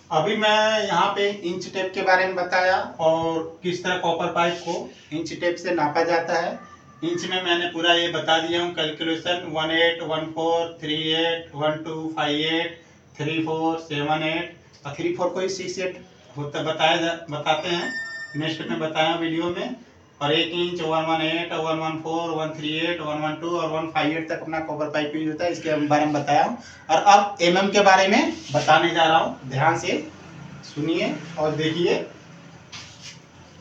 अभी मैं यहाँ पे इंच टेप के बारे में बताया और किस तरह कॉपर पाइप को इंच टेप से नापा जाता है। इंच में मैंने पूरा ये बता दिया हूँ कैलकुलेशन 18, 14, 38, 12, 58, 34, 78 और 34 को ही 68 होता बताते हैं। नेक्स्ट में बताया वीडियो में। और 1 इंच 118, 114, 138, 112 और 158 तक अपना कॉपर पाइप यूज होता है, इसके बारे में बताया हूँ। और अब एमएम के बारे में बताने जा रहा हूँ, ध्यान से सुनिए और देखिए।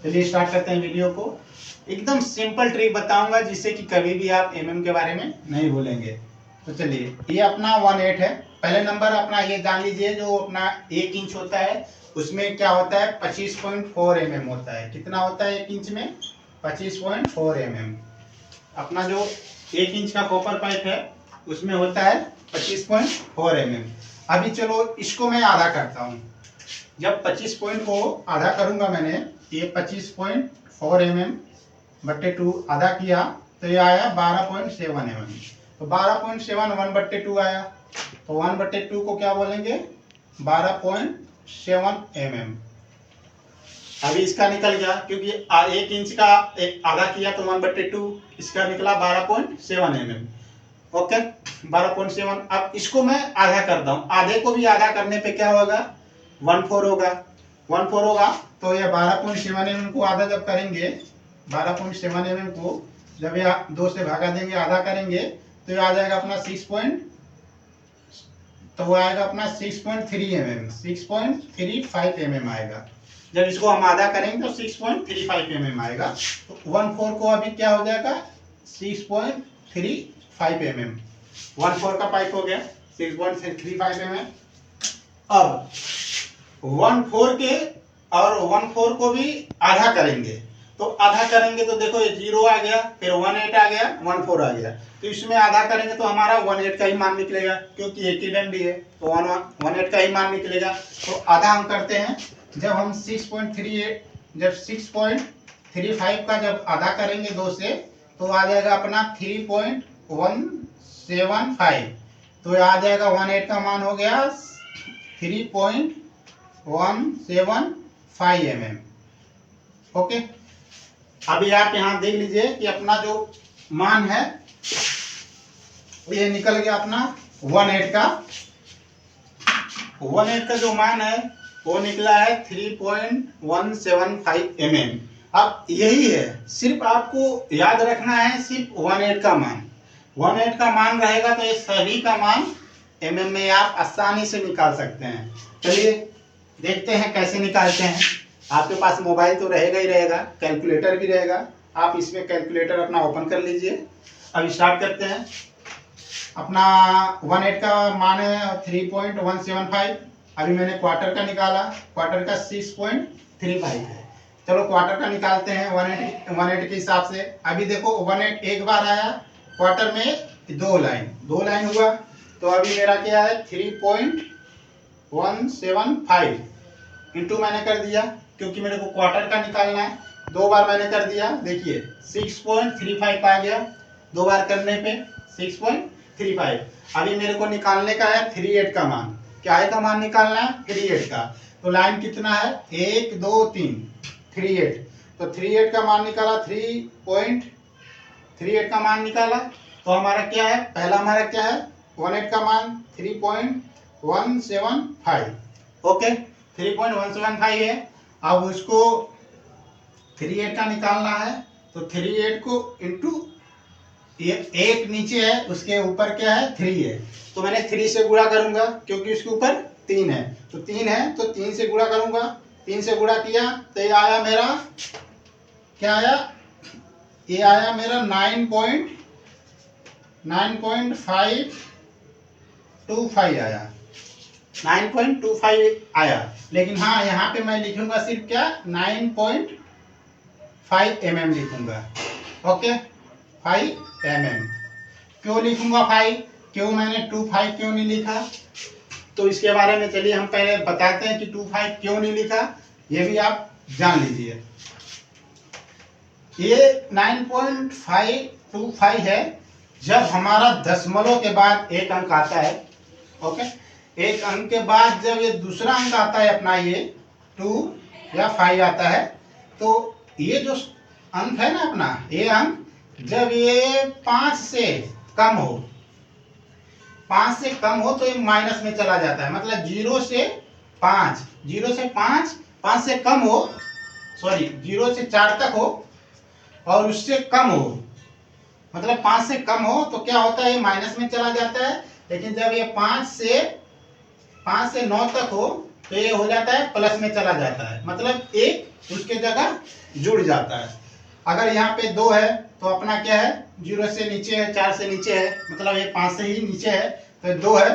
चलिए स्टार्ट करते हैं वीडियो को। एकदम सिंपल ट्रिक बताऊंगा जिससे कि कभी भी आप एमएम के बारे में नहीं भूलेंगे। तो चलिए, ये अपना 18 है। पहले नंबर अपना ये जान लीजिए, जो अपना 1 इंच होता है उसमें क्या होता है 25.4 mm होता है। कितना होता है 1 इंच में? 25.4 mm। अपना जो 1 इंच का कॉपर पाइप है उसमें होता है 25.4 mm। अभी चलो इसको मैं आधा करता हूँ। जब 25 पॉइंट को आधा करूंगा मैंने, ये 25.4 mm बट्टे 2 आधा किया तो ये आया 12.7 mm। तो 12.7 1/2 आया, तो 1/2 को क्या बोलेंगे? 12.7 mm। अभी इसका निकल गया क्योंकि 1 इंच का आधा किया तो 1/2, इसका निकला 12.7 mm। ओके, 12.7। अब इसको मैं आधा करता हूँ। आधे को भी आधा करने पे क्या होगा? 1/4 होगा। 1/4 होगा तो ये 12.7 mm को आधा जब करेंगे, 12.7 mm को जब ये 2 से भागा देंगे, आधा करेंगे तो ये आ जाएगा अपना 6.3 mm, 6.35 mm आएगा। जब इसको हम आधा करेंगे तो 6.35 mm आएगा। तो 1/4 को अभी क्या हो जाएगा? 6.35 mm। 1/4 का पाइप हो गया 6.35 mm। अब 1/4 के और 1/4 को भी आधा करेंगे, तो आधा करेंगे तो देखो ये 0 आ गया, फिर 18 आ गया, 14 आ गया। तो इसमें आधा करेंगे तो हमारा 18 का ही मान निकलेगा, क्योंकि एक ही डंडी है तो 18 का ही मान निकलेगा। तो आधा हम करते हैं, जब हम 6.35 का जब आधा करेंगे 2 से, तो आ जाएगा अपना 3.175। तो आ जाएगा 18 का मान हो गया 3.175 mm। ओके, अभी आप यहाँ देख लीजिए कि अपना जो मान है ये निकल गया अपना 18 का। 18 का जो मान है वो निकला है 3.175 mm। अब यही है, सिर्फ आपको याद रखना है सिर्फ 18 का मान। 18 का मान रहेगा तो ये सभी का मान mm में आप आसानी से निकाल सकते हैं। चलिए देखते हैं कैसे निकालते हैं। आपके पास मोबाइल तो रहेगा ही रहेगा, कैलकुलेटर भी रहेगा। आप इसमें कैलकुलेटर अपना ओपन कर लीजिए। अब स्टार्ट करते हैं। अपना 18 का मान है 3.175। अभी मैंने क्वार्टर का निकाला, क्वार्टर का 6.35 है। चलो क्वार्टर का निकालते हैं 18 के हिसाब से। अभी देखो 18 एक बार आया, क्वार्टर में 2 लाइन हुआ, तो अभी मेरा क्या है 3.175 इंटू मैंने कर दिया, क्योंकि मेरे को क्वार्टर का निकालना है। 2 बार मैंने कर दिया, देखिए 6.35 आ गया 2 बार करने पे 6.35। अभी मेरे को निकालने का है 38 का मान। क्या है का मान निकालना है? 38 का। तो लाइन कितना है? 1 2 3, 38। तो 38 का मान निकाला, 3.38 का मान निकाला। तो हमारा क्या है? पहला हमारा क्या है? 18 का मान 3.175। ओके, 3.175 है। अब उसको 38 का निकालना है, तो 38 को इंटू ये 1 नीचे है, उसके ऊपर क्या है? 3 है, तो मैंने 3 से गुणा करूंगा क्योंकि उसके ऊपर 3 है। तो 3 है तो 3 से गुणा करूंगा। 3 से गुणा किया तो ये आया मेरा, क्या आया? ये आया मेरा 9.525 आया, 9.25 आया। लेकिन हाँ, यहाँ पे मैं लिखूंगा सिर्फ क्या? 9.5 mm लिखूंगा। Okay, 5 mm। क्यों लिखूंगा 5? क्यों मैंने 25 क्यों नहीं लिखा? तो इसके बारे में चलिए हम पहले बताते हैं कि 25 क्यों नहीं लिखा, ये भी आप जान लीजिए। ये 9.525 है जब हमारा दशमलव के बाद एक अंक आता है। ओके, एक अंक के बाद जब ये दूसरा अंक आता है अपना, ये 2 या 5 आता है, तो ये जो अंक है ना अपना, ये अंक जब ये 5 से कम हो, 5 से कम हो तो ये माइनस में चला जाता है। मतलब 0 से 5, 0 से 5, 5 से कम हो, सॉरी 0 से 4 तक हो और उससे कम हो, मतलब 5 से कम हो तो क्या होता है, ये माइनस में चला जाता है। लेकिन जब ये 5 से 9 तक हो तो ये हो जाता है प्लस में चला जाता है, मतलब एक उसके जगह जुड़ जाता है। अगर यहाँ पे 2 है तो अपना क्या है, 0 से नीचे है, 4 से नीचे है, मतलब ये 5 से ही नीचे है, तो 2 है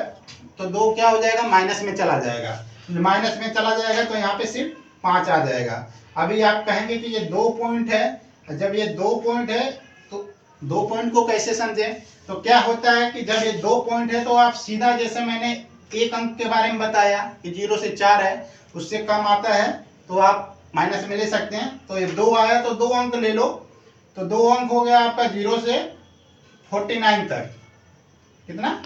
तो 2 क्या हो जाएगा, माइनस में चला जाएगा। माइनस में चला जाएगा तो यहाँ पे सिर्फ 5 आ जाएगा। अभी आप कहेंगे कि ये 2 पॉइंट है, जब ये 2 पॉइंट है तो 2 पॉइंट को कैसे समझें, तो क्या होता है कि जब ये 2 पॉइंट है तो आप सीधा, जैसे मैंने एक अंक के बारे में बताया कि 0 से 4 है, उससे कम आता है तो आप माइनस में ले सकते हैं। तो ये 2 आया तो 2 अंक ले लो, तो 2 अंक हो गया आपका 0 से 49 तक। कितना,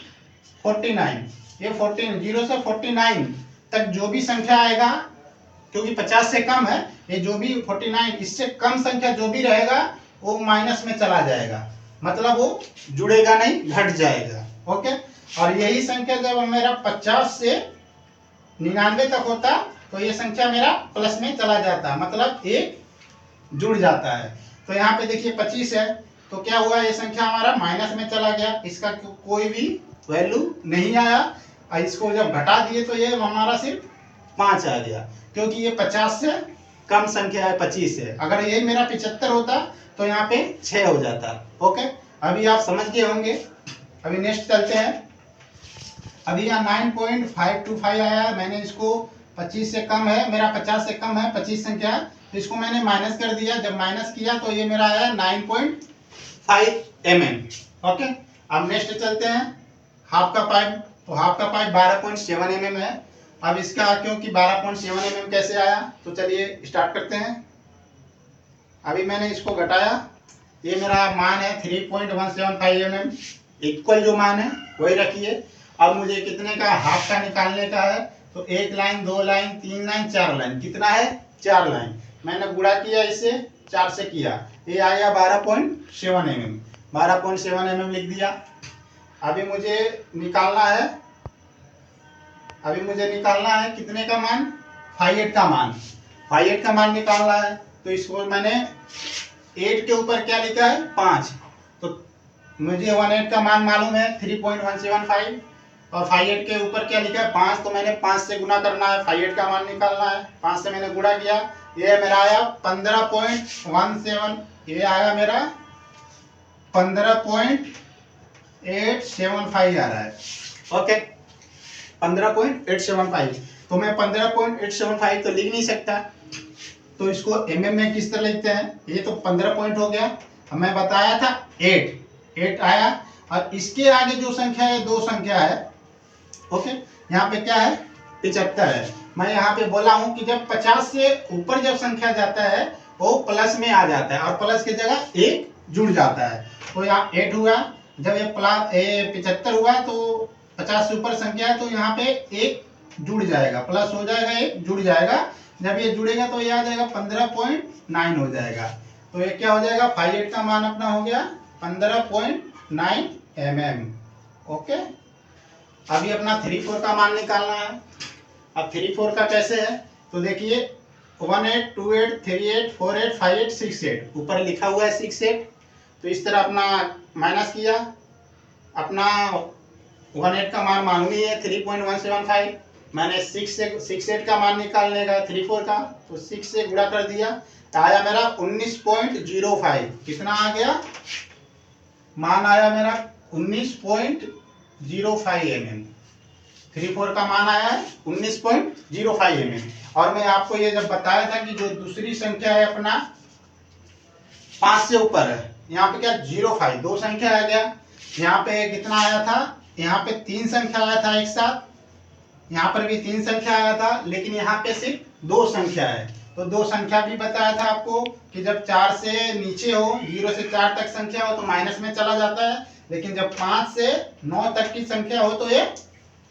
49। ये 14, 0 से 49 तक जो भी संख्या आएगा, क्योंकि 50 से कम है, ये जो भी 49 इससे कम संख्या जो भी रहेगा वो माइनस में चला जाएगा, मतलब वो जुड़ेगा नहीं, घट जाएगा। ओके, और यही संख्या जब मेरा 50 से 99 तक होता तो ये संख्या मेरा प्लस में चला जाता, मतलब एक जुड़ जाता है। तो यहाँ पे देखिए 25 है तो क्या हुआ, ये संख्या हमारा माइनस में चला गया, इसका कोई भी वैल्यू नहीं आया, और इसको जब घटा दिए तो ये हमारा सिर्फ 5 आ गया, क्योंकि ये 50 से कम संख्या है, 25 है। अगर ये मेरा 75 होता तो यहाँ पे 6 हो जाता। ओके, अभी आप समझ गए होंगे। अभी नेक्स्ट चलते हैं। अभी यहाँ 9.525 आया, मैंने इसको 25 से कम है, मेरा 50 से कम है 25 संख्या, तो इसको मैंने माइनस कर दिया। जब माइनस किया तो ये मेरा आया 9.5 mm। ओके, अब नेक्स्ट चलते हैं हाफ का पाइप। तो हाफ का पाइप 12.7 mm है। अब इसका क्योंकि 12.7 mm कैसे आया, तो चलिए स्टार्ट करते हैं। अभी मैंने इसको घटाया, ये मेरा मान है 3.175 mm, इक्वल जो मान है वही रखिए। अब मुझे कितने का हाफ का निकालने का है, तो 1 लाइन, 2 लाइन, 3 लाइन, 4 लाइन, कितना है 4 लाइन। मैंने गुणा किया, इसे 4 से किया, ये आया 12.7 mm, 12.7 mm लिख दिया। अभी मुझे निकालना है कितने का मान, 5/8 का मान, 5/8 का मान निकालना है। तो इसको मैंने 8 के ऊपर क्या लिखा है 5, तो मुझे 1/8 का मान मालूम है 3.175, और 5/8 के ऊपर क्या लिखा है 5, तो मैंने 5 से गुना करना है, 5/8 का मान निकालना है। 5 से मैंने गुणा किया, ये मेरा आया 15.17, ये आया मेरा 15.875 आ रहा है। ओके, 15.875, तो मैं 15.875 तो लिख नहीं सकता, तो इसको mm में किस तरह लिखते हैं। ये तो 15 पॉइंट हो गया, मैं बताया था 8 आया, और इसके आगे जो संख्या है 2 संख्या है। ओके, यहाँ पे क्या है 75 है। मैं यहाँ पे बोला हूँ कि जब 50 से ऊपर जब संख्या जाता है वो प्लस में आ जाता है, और प्लस की जगह 1 जुड़ जाता है। तो यहाँ 8 हुआ, जब ये 75 हुआ तो 50 से ऊपर संख्या है तो यहाँ पे 1 जुड़ जाएगा, प्लस हो जाएगा, 1 जुड़ जाएगा। जब ये जुड़ेगा तो ये आ जाएगा 15.9 हो जाएगा। तो ये क्या हो जाएगा, 5/8 का मान अपना हो गया 15.9 mm। ओके, अभी अपना 3/4 का मान निकालना है। अब 3/4 का कैसे है, तो देखिए 18, 28, 38, 48, 58, 68, ऊपर लिखा हुआ है 68, तो इस तरह अपना माइनस किया। अपना 18 का मान मालूम ही है 3.175, मैंने 68 का मान निकालने का 3/4 का, तो 6 से गुणा कर दिया, आया मेरा 19.05। कितना आ गया, मान आया मेरा 19.05 mm। 3/4 का मान आया है 19.05 mm। और मैं आपको ये जब बताया था कि जो दूसरी संख्या है अपना 5 से ऊपर है, यहाँ पे क्या 05, 2 संख्या आ गया। यहाँ पे कितना आया था, यहाँ पे 3 संख्या आया था एक साथ, यहाँ पर भी 3 संख्या आया था, लेकिन यहाँ पे सिर्फ 2 संख्या है। तो 2 संख्या भी बताया था आपको कि जब 4 से नीचे हो, 0 से 4 तक संख्या हो तो माइनस में चला जाता है, लेकिन जब 5 से 9 तक की संख्या हो तो ये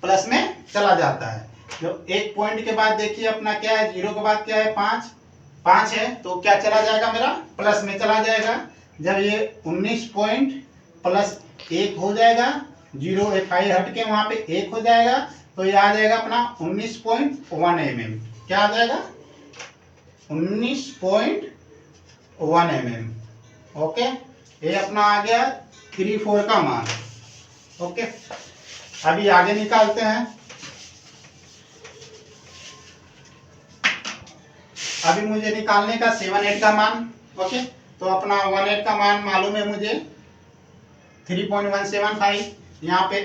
प्लस में चला जाता है। जब एक पॉइंट के बाद देखिए अपना क्या है, 0 के बाद क्या है, 5 है, तो क्या चला जाएगा मेरा, प्लस में चला जाएगा। जब ये 19 पॉइंट प्लस 1 हो जाएगा, 0 5 हट के वहां पे 1 हो जाएगा, तो ये आ जाएगा अपना 19.1 mm। क्या आ जाएगा, 19.1 mm। ओके, ये अपना आ गया 3/4 का मान। ओके, अभी आगे निकालते हैं। अभी मुझे निकालने का 7/8 का मान। ओके, तो अपना 1/8 का मान मालूम है मुझे 3.175। यहाँ पे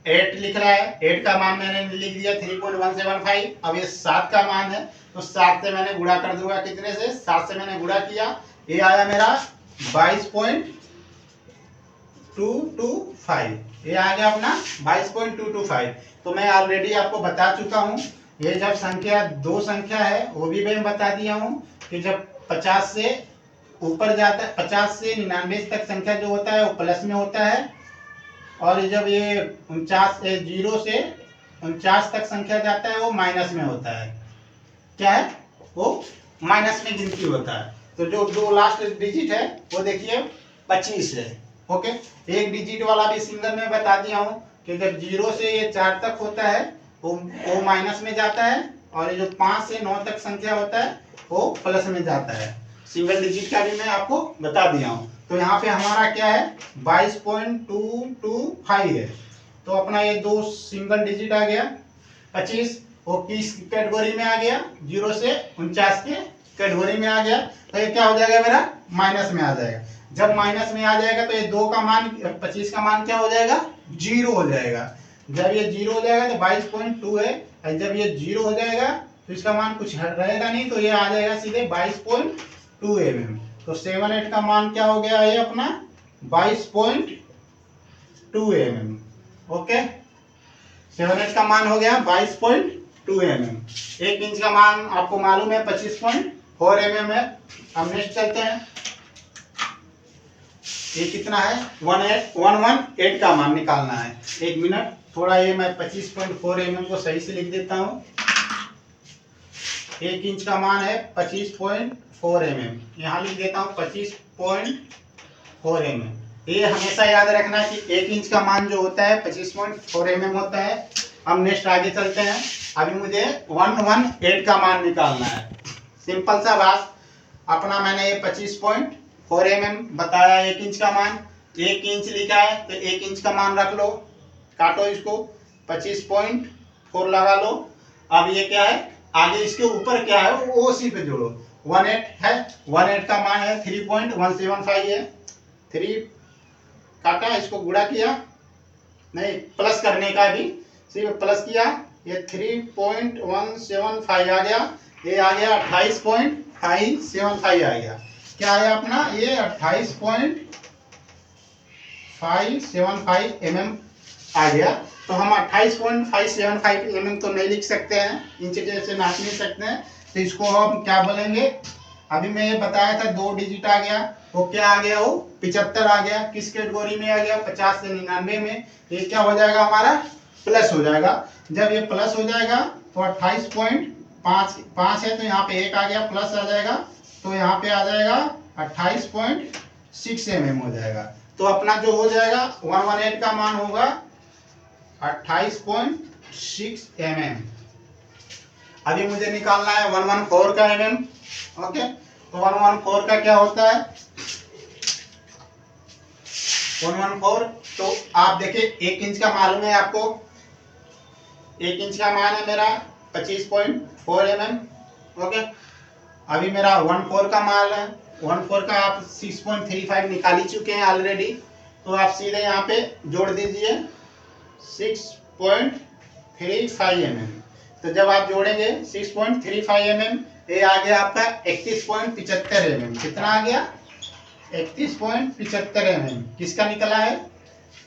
8 लिख रहा है, 8 का मान मैंने लिख दिया 3.175। अब ये 7 का मान है, तो 7 से मैंने गुणा कर दूंगा, कितने से, 7 से मैंने गुणा किया, ये आया मेरा 22.225। ये आ गया अपना 22.225। तो मैं ऑलरेडी आपको बता चुका हूँ, ये जब संख्या दो संख्या है वो भी मैं बता दिया हूँ कि जब 50 से ऊपर जाता है, 50 से 99 तक संख्या जो होता है वो प्लस में होता है, और जब ये 0 से 49 तक संख्या जाता है वो माइनस में होता है। क्या है, वो माइनस में गिनती होता है। तो जो दो लास्ट डिजिट है वो देखिए 25 है। ओके, एक डिजिट वाला भी सिंगल में बता दिया हूँ कि जब 0 से ये 4 तक होता है वो माइनस में जाता है, और ये जो 5 से 9 तक संख्या होता है वो प्लस में जाता है। सिंगल डिजिट का भी मैं आपको बता दिया हूँ। तो यहाँ पे हमारा क्या है, 22.225 है। तो अपना ये दो सिंगल डिजिट आ गया 25, वो किस कैटेगरी में आ गया, 0 से 49 के कैटेगरी में आ गया। तो ये क्या हो जाएगा मेरा, माइनस में आ जाएगा। जब माइनस में आ जाएगा तो ये 2 का मान, 25 का मान क्या हो जाएगा, 0 हो जाएगा। जब ये 0 हो जाएगा तो 22.2 है, और जब ये 0 हो जाएगा तो इसका मान कुछ रहेगा नहीं, तो ये आ जाएगा सीधे 22.2 mm। तो 7/8 का मान क्या हो गया, ये अपना 22.2 mm। ओके, 7/8 का मान हो गया 22.2 mm। 1 इंच का मान आपको मालूम है 25.4 mm है। अब नेक्स्ट चलते हैं, ये कितना है, 118 का मान निकालना है। 1 मिनट, थोड़ा ये मैं 25.4 mm को सही से लिख देता हूँ। 1 इंच का मान है 25.4 mm, यहाँ लिख देता हूँ 25.4 mm। ये हमेशा याद रखना कि 1 इंच का मान जो होता है 25.4 mm होता है। अब नेक्स्ट आगे चलते हैं। अभी मुझे 118 का मान निकालना है। सिंपल सा बात, अपना मैंने ये 25.4 mm बताया, 1 इंच का मान, 1 इंच लिखा है तो 1 इंच का मान रख लो, काटो इसको, 25.4 लगा लो। अब ये क्या है, आगे इसके ऊपर क्या है वो उसी पे जोड़ो, 18 है, 18 का मान है 3.175 है। 3 काटा, इसको गुणा किया, नहीं प्लस करने का भी, सिर्फ प्लस किया, ये 3.175 आ गया, ये आ गया 28.575 आ गया। क्या आया अपना, ये 28.575 mm आ गया। तो हम 28.575 mm तो नहीं लिख सकते हैं, इंच से नाप नहीं सकते हैं, तो इसको हम क्या बोलेंगे, अभी मैं ये बताया था 2 डिजिट आ गया, वो क्या आ गया, वो 75 आ गया। किस कैटेगरी में आ गया, 50 से 99 में। ये क्या हो जाएगा हमारा, प्लस हो जाएगा। जब ये प्लस हो जाएगा तो 28.5 है, तो यहाँ पे 1 आ गया, प्लस आ जाएगा, तो यहाँ पे आ जाएगा 28.6 mm हो जाएगा। तो अपना जो हो जाएगा 118 का मान होगा 28.6 mm। अभी मुझे निकालना है 114 का mm। ओके, तो 114 का क्या होता है, 114, तो आप देखिए 1 इंच का मालूम है आपको, 1 इंच का मान है मेरा 25.4 mm। ओके, अभी मेरा 14 का मान है, 14 का आप 6.35 निकाल ही चुके हैं ऑलरेडी, तो आप सीधे यहाँ पे जोड़ दीजिए 6.35 mm। तो जब आप जोड़ेंगे 6.35 mm, ये आ गया आपका 31.75 mm। कितना आ गया, 31.75 mm। किसका निकला है,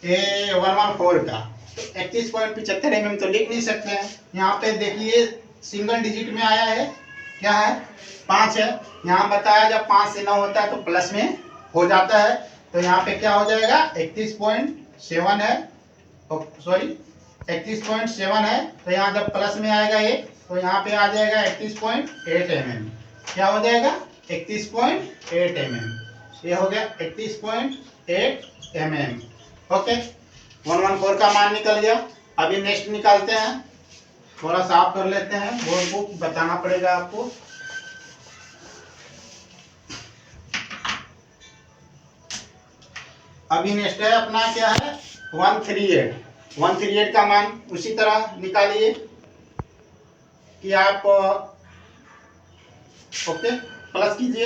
ये 114 का। तो 31.75 mm तो लिख नहीं सकते हैं। यहाँ पे देखिए सिंगल डिजिट में आया है, क्या है, 5 है। यहाँ बताया जब 5 से 9 होता है तो प्लस में हो जाता है, तो यहाँ पे क्या हो जाएगा, 31.7 है, सॉरी 31.7 है, तो यहाँ जब प्लस में आएगा एक तो यहाँ पे आ जाएगा 31.8 mm। क्या हो जाएगा 31.8 mm। ये हो गया 31.8 mm। ओके, 114 का मान निकल गया। अभी नेक्स्ट निकालते हैं, थोड़ा साफ कर लेते हैं, बोर्ड बुक बताना पड़ेगा आपको। अभी नेक्स्ट है अपना क्या है 138 का मान उसी तरह निकालिए कि आप ओके प्लस कीजिए।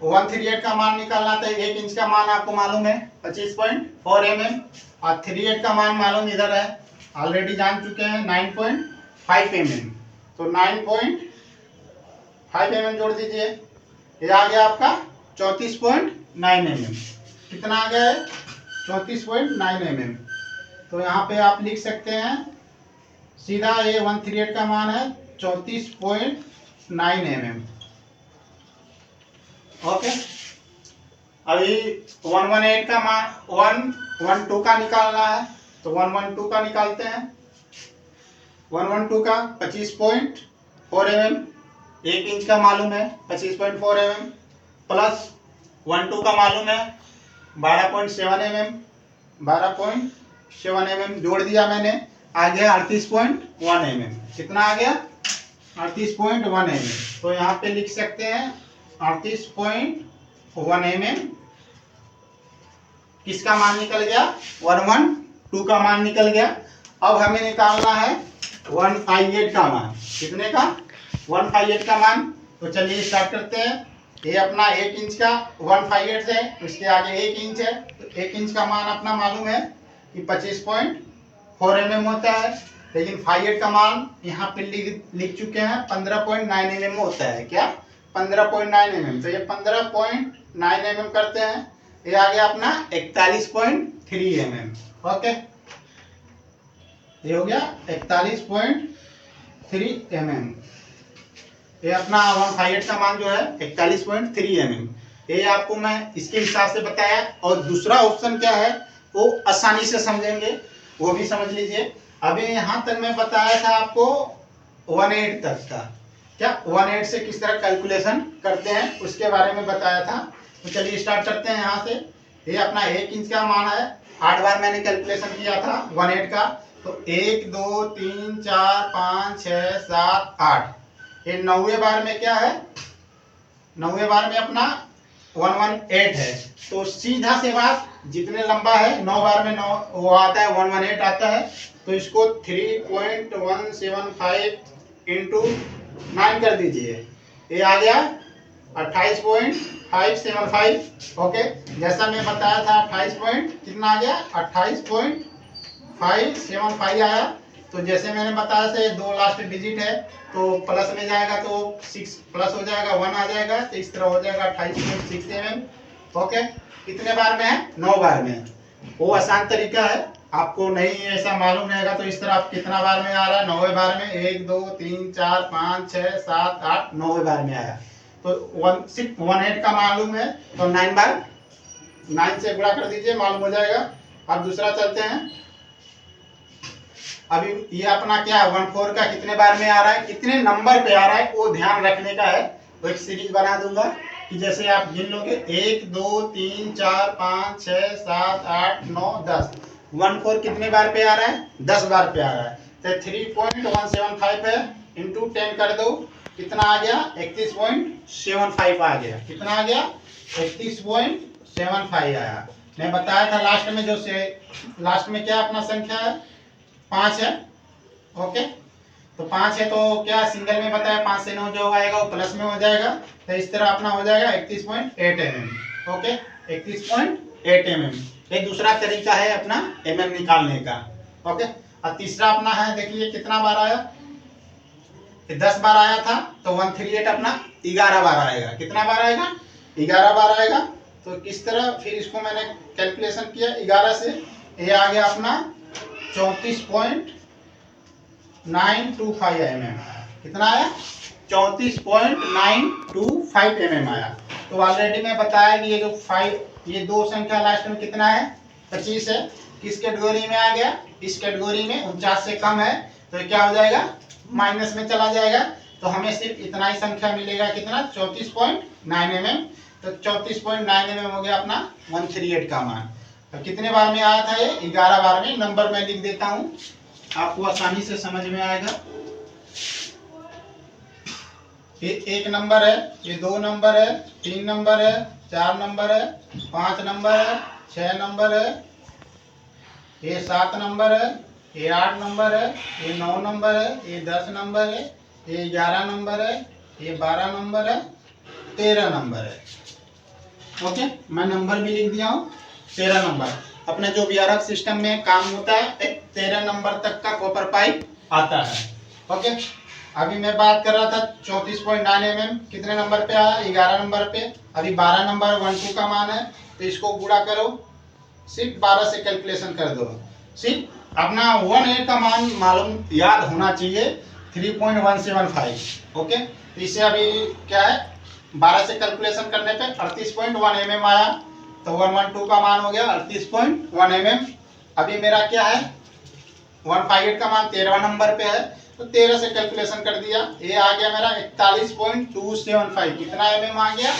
138 का मान निकालना था, 1 इंच का मान आपको मालूम है 25.4 mm और 38 का मान मालूम इधर है, ऑलरेडी जान चुके हैं 9.5 mm। तो 9.5 mm जोड़ दीजिए, ये आ गया आपका 34.9 mm। कितना आ गया है 34.9 mm। तो यहाँ पे आप लिख सकते हैं सीधा, ये 138 का मान है 34.9 mm। ओके, अभी 118 का मान 112 का निकालना है, तो 112 का निकालते हैं। 112 का 25.4 mm, 1 इंच का मालूम है 25.4 mm, प्लस 12 का मालूम है 12.7 mm, 12.7 mm जोड़ दिया मैंने, आ गया 38.1 mm। कितना आ गया 38.1 mm। तो यहाँ पे लिख सकते हैं 38.1 mm किसका मान निकल गया 112 का मान निकल गया। अब हमें निकालना है 158 का मान। कितने का 158 का मान। तो चलिए स्टार्ट करते हैं। ये अपना 1 इंच का 158 है, उसके आगे 1 इंच है, तो 1 इंच का मान अपना मालूम है कि 25.4 mm होता है, लेकिन 58 का मान यहाँ पे लिख चुके हैं 15.9 mm होता है। क्या 15.9 mm। तो ये 15.9 mm करते हैं, ये आ गया अपना 41.3 mm। ओके, ये हो गया 41.3 mm। ये अपना 158 का मान जो है 41.3 mm, ये आपको मैं इसके हिसाब से बताया। और दूसरा ऑप्शन क्या है वो आसानी से समझेंगे, वो भी समझ लीजिए। अभी यहाँ तक मैं बताया था आपको 18 तक का, क्या 18 से किस तरह कैलकुलेशन करते हैं उसके बारे में बताया था। तो चलिए स्टार्ट करते हैं यहाँ से। ये अपना 1 इंच का मान है, 8 बार मैंने कैलकुलेशन किया था 18 का। तो 1 2 3 4 5 6 7 8, ये 9वें बार में क्या है 9वें बार में अपना 118 है। तो सीधा से बात, जितने लंबा है 9 बार में 9 वो आता है 118 आता है। तो इसको 3.175 इंटू 9 कर दीजिए, ये आ गया 28.575। ओके, जैसा मैं बताया था 28 पॉइंट कितना आ गया 28.575 आया। तो जैसे मैंने बताया था ये 2 लास्ट डिजिट है, तो प्लस में जाएगा तो 6 प्लस हो जाएगा 1 आ जाएगा, तो इस तरह हो जाएगा 28.6 mm। ओके, कितने बार में है 9 बार में। वो आसान तरीका है, आपको नहीं ऐसा मालूम रहेगा तो इस तरह आप कितना बार में आ रहा है 9वें बार में 1 2 3 4 5 6 7 8 9वें बार में आया। तो 18 का मालूम है तो 9 बार 9 से गुणा कर दीजिए, मालूम हो जाएगा। अब दूसरा चलते हैं। अभी ये अपना क्या 14 का कितने बार में आ रहा है, कितने नंबर पे आ रहा है वो ध्यान रखने का है। तो एक सीरीज बना दूंगा कि जैसे आप गिन लोगे 1 2 3 4 5 6 7 8 9 10। 14 कितने बार पे आ रहा है 10 बार पे आ रहा है, तो 3.175 है, इंटू 10 कर दो, कितना आ गया 31.75 आ गया। कितना आ गया 31.75 आया। मैं बताया था लास्ट में, जो से लास्ट में क्या अपना संख्या है 5 है। ओके, तो 5 है तो क्या सिंगल में बताया 5 से 9 जो आएगा वो प्लस में हो जाएगा, तो इस तरह अपना हो जाएगा 31.8 mm। ओके, 31.8 mm ये दूसरा तरीका है अपना mm निकालने का। ओके, और तीसरा अपना है, देखिए कितना बार आया 10 बार आया था, तो 138 अपना 11 बार आएगा। कितना बार आएगा 11 बार आएगा। तो किस तरह फिर इसको मैंने कैलकुलेशन किया 11 से, ये आ गया अपना 34.925 mm। कितना आया 34.925 mm आया। तो ऑलरेडी मैं बताया कि ये जो 5 ये 2 संख्या लास्ट में कितना है 25 है, किस कैटेगरी में आ गया, इस कैटेगरी में 49 से कम है तो क्या हो जाएगा, माइनस में चला जाएगा। तो हमें सिर्फ इतना ही संख्या मिलेगा, कितना, 34.9 mm। तो 34.9 mm हो गया अपना 138 का मान। तो कितने बार में आया था ये, 11 बार में। नंबर मैं लिख देता हूं, आपको आसानी से समझ में आएगा। ये 1 नंबर है, ये 2 नंबर है, 3 नंबर है, 4 नंबर है, 5 नंबर है, 6 नंबर है, ये 7 नंबर है, ये 8 नंबर है, ये 9 नंबर है, ये 10 नंबर है, ये 11 नंबर है, ये 12 नंबर है, 13 नंबर है। ओके, मैं नंबर भी लिख दिया हूँ, 13 नंबर। अपने जो VRF सिस्टम में काम होता है 13 नंबर तक का कॉपर पाइप आता है। ओके, अभी मैं बात कर रहा था 34.9 mm, कितने नंबर पे आया, 11 नंबर पे। अभी 12 नंबर 12 का मान है, तो इसको गुणा करो, सिर्फ 12 से कैलकुलेशन कर दो। सिर्फ अपना 18 का मान मालूम याद होना चाहिए, 3.175। ओके, तो इससे अभी क्या है, 12 से कैलकुलेशन करने पे 38.1 mm आया, तो 112 का मान हो गया 38.1 mm। अभी मेरा क्या है, 158 का मान 13 नंबर पे है, तो 13 से कैलकुलेशन कर दिया, ये आ गया मेरा 41.275। कितना mm आ गया,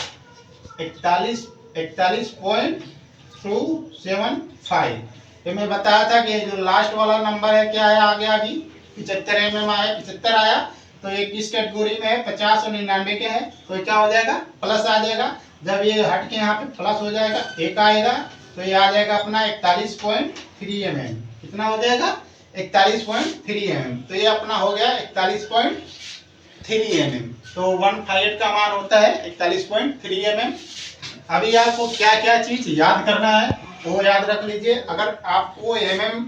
41.275। ये मैं बताया था कि जो लास्ट वाला नंबर है क्या है, आ गया अभी 75 mm आया, 75 आया। तो ये किस कैटेगरी में है, 50 और 99 के है, तो ये क्या हो जाएगा, प्लस आ जाएगा। जब ये हट के यहाँ पे प्लस हो जाएगा, एक आएगा, तो ये आ जाएगा अपना 41.3 mm। कितना हो जाएगा, 41.3 mm। तो ये अपना हो गया 41.3 mm। तो 158 का मान होता है 41.3 mm। अभी आपको क्या क्या चीज याद करना है वो याद रख लीजिए। अगर आपको mm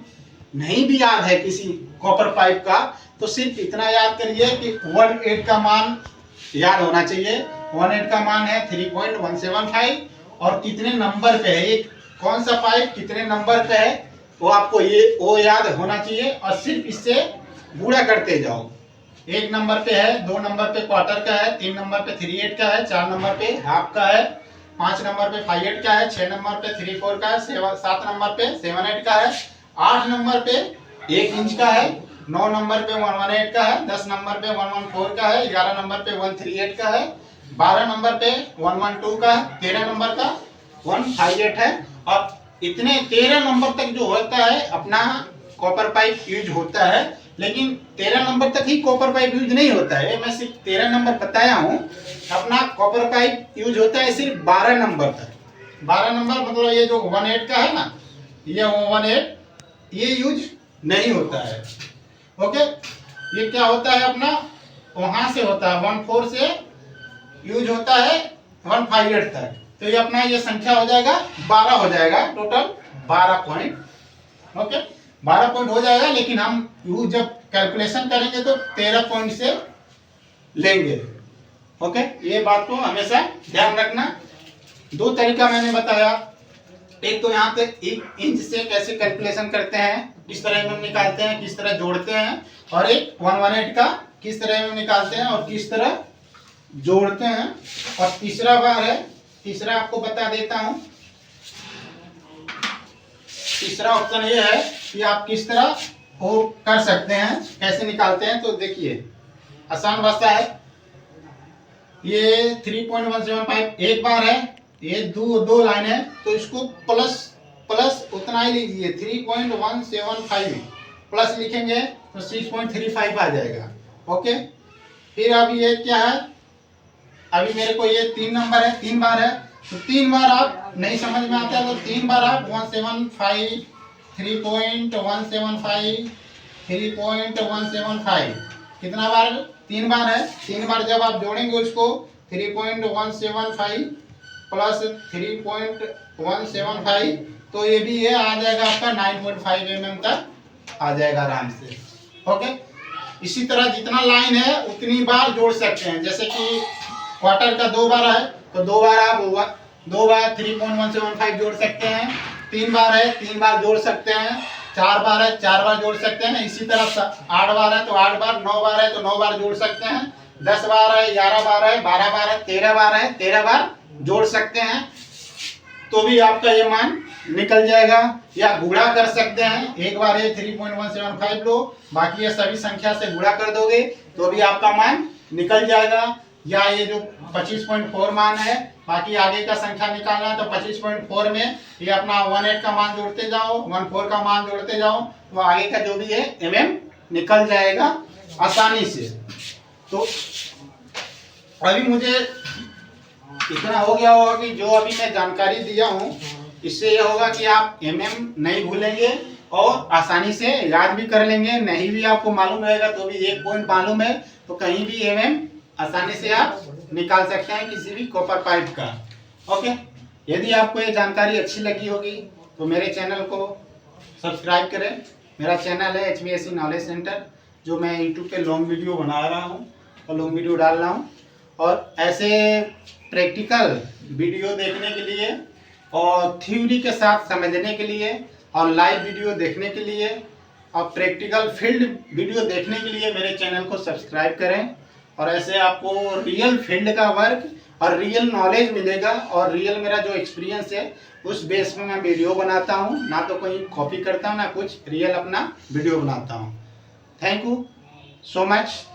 नहीं भी याद है किसी कॉपर पाइप का, तो सिर्फ इतना याद करिए कि 18 का मान याद होना चाहिए। 18 का मान है 3.175, और कितने नंबर पे है, एक कौन सा पाइप कितने नंबर पे है वो आपको वो याद होना चाहिए, और सिर्फ इससे गुणा करते जाओ। 1 नंबर पे है, 2 नंबर पे क्वार्टर का है, 3 नंबर पे 3/8 का है, 4 नंबर पे हाफ का है, 5 नंबर पे 5/8 का है, 6 नंबर पे 3/4 का है, 7 नंबर पे 7/8 का है, 8 नंबर पे 1 इंच का है, 9 नंबर पे 118 का है, 10 नंबर पे 114 का है, 11 नंबर पे 138 का है, 12 नंबर पे 112 का है, 13 नंबर का 158 है। और इतने 13 नंबर तक जो होता है अपना कॉपर पाइप यूज होता है, लेकिन 13 नंबर तक ही कॉपर पाइप यूज नहीं होता है। मैं सिर्फ 13 नंबर बताया हूँ, अपना कॉपर पाइप यूज होता है सिर्फ 12 नंबर तक। 12 नंबर मतलब ये जो 18 का है ना, ये 18 ये यूज नहीं होता है। ओके, ये क्या होता है अपना, वहां से होता है 14 से यूज होता है 158 तक। तो ये अपना ये संख्या हो जाएगा 12 हो जाएगा, टोटल 12 पॉइंट। ओके, 12 पॉइंट हो जाएगा, लेकिन हम यूज जब कैलकुलेशन करेंगे तो 13 पॉइंट से लेंगे। ओके, ये बात को हमेशा ध्यान रखना। 2 तरीका मैंने बताया, एक तो यहाँ पे 1 इंच से कैसे कैलकुलेशन करते हैं, किस तरह में निकालते हैं, किस तरह जोड़ते हैं, और एक 118 का किस तरह में निकालते हैं और किस तरह जोड़ते हैं। और तीसरा बार है, तीसरा आपको बता देता हूं। तीसरा ऑप्शन ये है कि आप किस तरह वो कर सकते हैं, कैसे निकालते हैं। तो देखिए, आसान भाषा है। ये 3.175 एक बार है, ये दो लाइन है, तो इसको प्लस उतना ही लीजिए, 3.175 प्लस लिखेंगे तो 6.35 आ जाएगा। ओके, फिर अभी ये क्या है, अभी मेरे को ये 3 नंबर है, 3 बार है, तो 3 बार आप नहीं समझ में आता है तो 3 बार आप 175, 3.175, 3.175 कितना बार, 3 बार है। 3 बार जब आप जोड़ेंगे उसको 3.175 प्लस 3.175, तो ये भी ये आ जाएगा आपका 9.5 mm तक आ जाएगा आराम से। ओके, इसी तरह जितना लाइन है उतनी बार जोड़ सकते हैं। जैसे कि क्वार्टर का 2 बार है, तो 2 बार आप 3.175 जोड़ सकते हैं। 3 बार है, 3 बार जोड़ सकते हैं। 4 बार है, 4 बार जोड़ सकते हैं। इसी तरह 8 बार है तो 8 बार, 9 बार है तो 9 बार जोड़ सकते हैं। 10 बार है, 11 बार है, 12 बार है, 13 बार है, 13 बार जोड़ सकते हैं। तो भी आपका ये मान निकल जाएगा, या गुणा कर सकते हैं। एक बार ये 3.175 लो, बाकी ये सभी संख्या से गुणा कर दोगे तो भी आपका मान निकल जाएगा। या ये जो 25.4 मान है, बाकी आगे का संख्या निकालना है तो 25.4 में ये अपना 18 का मान जोड़ते जाओ, 14 का मान जोड़ते जाओ, तो आगे का जो भी है mm निकल जाएगा आसानी से। तो अभी मुझे इतना हो गया होगा कि जो अभी मैं जानकारी दिया हूँ इससे ये होगा कि आप mm नहीं भूलेंगे और आसानी से याद भी कर लेंगे। नहीं भी आपको मालूम रहेगा तो भी एक पॉइंट मालूम है तो कहीं भी mm आसानी से आप निकाल सकते हैं किसी भी कॉपर पाइप का। ओके, यदि आपको ये जानकारी अच्छी लगी होगी तो मेरे चैनल को सब्सक्राइब करें। मेरा चैनल है HVAC नॉलेज सेंटर, जो मैं यूट्यूब पे लॉन्ग वीडियो बना रहा हूँ और लॉन्ग वीडियो डाल रहा हूँ। और ऐसे प्रैक्टिकल वीडियो देखने के लिए और थ्योरी के साथ समझने के लिए और लाइव वीडियो देखने के लिए और प्रैक्टिकल फील्ड वीडियो देखने के लिए मेरे चैनल को सब्सक्राइब करें। और ऐसे आपको रियल फील्ड का वर्क और रियल नॉलेज मिलेगा और रियल मेरा जो एक्सपीरियंस है उस बेस में मैं वीडियो बनाता हूँ, ना तो कहीं कॉपी करता हूँ ना कुछ, रियल अपना वीडियो बनाता हूँ। Thank you so much.